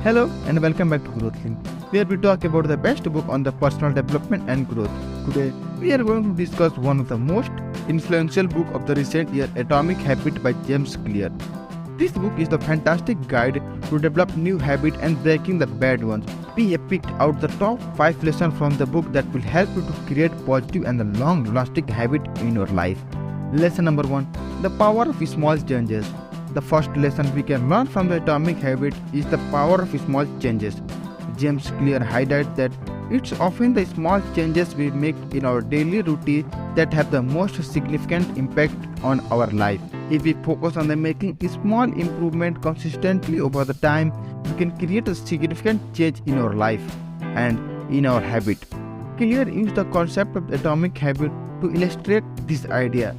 Hello and welcome back to GrowthLink, where we talk about the best book on the personal development and growth. Today, we are going to discuss one of the most influential book of the recent year, Atomic Habit by James Clear. This book is the fantastic guide to develop new habits and breaking the bad ones. We have picked out the top 5 lessons from the book that will help you to create positive and long-lasting habits in your life. Lesson number 1: The power of small changes. The first lesson we can learn from the Atomic Habit is the power of small changes. James Clear highlights that it's often the small changes we make in our daily routine that have the most significant impact on our life. If we focus on making small improvement consistently over the time, we can create a significant change in our life and in our habit. Clear used the concept of atomic habit to illustrate this idea.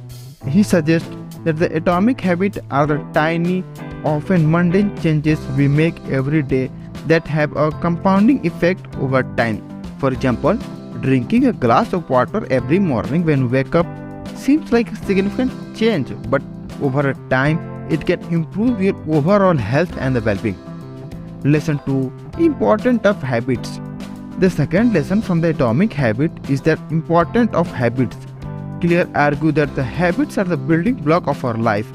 He suggests that the atomic habits are the tiny, often mundane changes we make every day that have a compounding effect over time. For example, drinking a glass of water every morning when you wake up seems like a significant change, but over a time, it can improve your overall health and well-being. Lesson 2: Importance of habits. The second lesson from the Atomic Habit is the importance of habits. Clear argues that the habits are the building block of our life.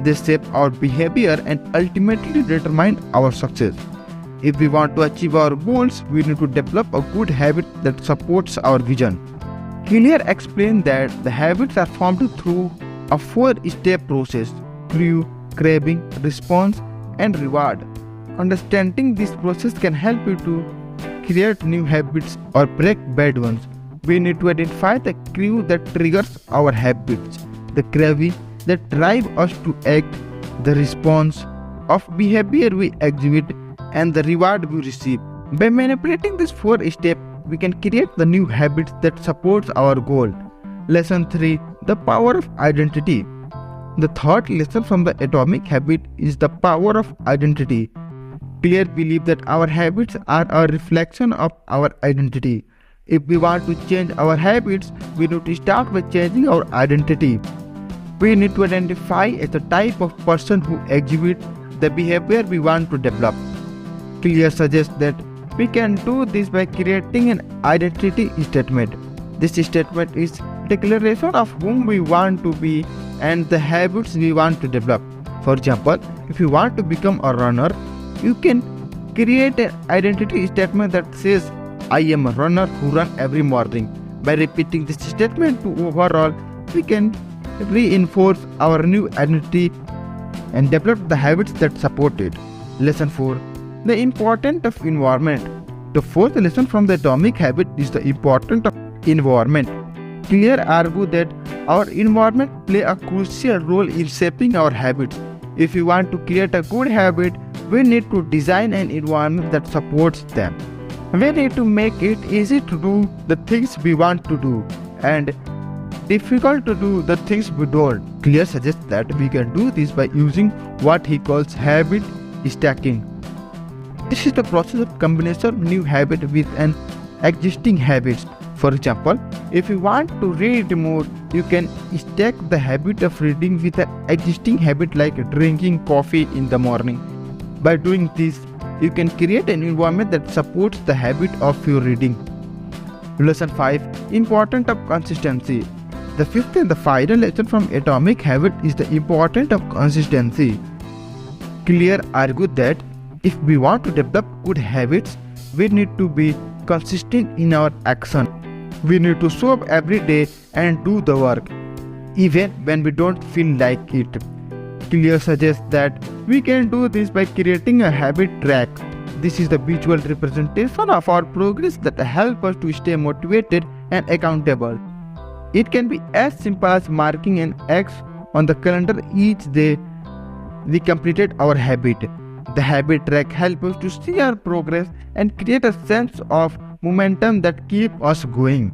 They shape our behavior and ultimately determine our success. If we want to achieve our goals, we need to develop a good habit that supports our vision. Clear explained that the habits are formed through a 4-step process: cue, craving, response, and reward. Understanding this process can help you to create new habits or break bad ones. We need to identify the cue that triggers our habits, the craving that drives us to act, the response of behavior we exhibit, and the reward we receive. By manipulating these 4 steps, we can create the new habits that supports our goal. Lesson 3: The power of identity. The third lesson from the Atomic Habit is the power of identity. Clear believes that our habits are a reflection of our identity. If we want to change our habits, we need to start by changing our identity. We need to identify as the type of person who exhibits the behavior we want to develop. Clear suggests that we can do this by creating an identity statement. This statement is a declaration of whom we want to be and the habits we want to develop. For example, if you want to become a runner, you can create an identity statement that says, "I am a runner who runs every morning." By repeating this statement to overall, we can reinforce our new identity and develop the habits that support it. Lesson 4: The importance of environment. The fourth lesson from the Atomic Habit is the importance of environment. Clear argues that our environment plays a crucial role in shaping our habits. If we want to create a good habit, we need to design an environment that supports them. We need to make it easy to do the things we want to do and difficult to do the things we don't. Clear suggests that we can do this by using what he calls habit stacking. This is the process of combination of new habit with an existing habit. For example, if you want to read more, you can stack the habit of reading with an existing habit like drinking coffee in the morning. By doing this, you can create an environment that supports the habit of your reading. Lesson 5: Importance of consistency. The fifth and the final lesson from Atomic Habit is the importance of consistency. Clear argues that if we want to develop good habits, we need to be consistent in our action. We need to show up every day and do the work, even when we don't feel like it. Clear suggests that we can do this by creating a habit track. This is the visual representation of our progress that helps us to stay motivated and accountable. It can be as simple as marking an X on the calendar each day we completed our habit. The habit track helps us to see our progress and create a sense of momentum that keeps us going.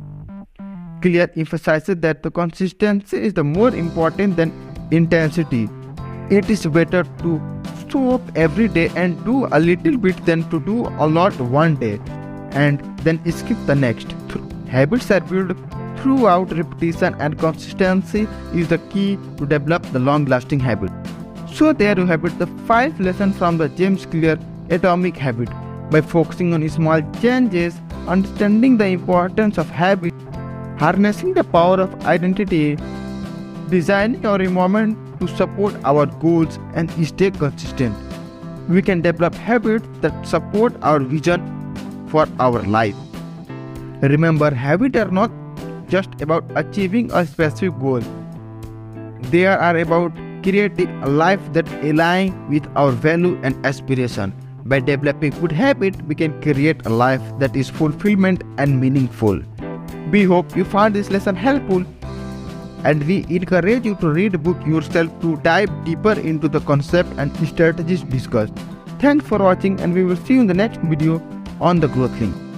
Clear emphasizes that the consistency is the more important than intensity. It is better to show up every day and do a little bit than to do a lot one day and then skip the next. Habits are built throughout repetition, and consistency is the key to develop the long-lasting habit. So there you have it, the 5 lessons from the James Clear Atomic Habit. By focusing on small changes, understanding the importance of habit, harnessing the power of identity, designing our environment to support our goals and stay consistent, we can develop habits that support our vision for our life. Remember, habits are not just about achieving a specific goal. They are about creating a life that aligns with our value and aspiration. By developing good habits, we can create a life that is fulfillment and meaningful. We hope you found this lesson helpful, and we encourage you to read the book yourself to dive deeper into the concept and strategies discussed. Thanks for watching, and we will see you in the next video on the Growth Link.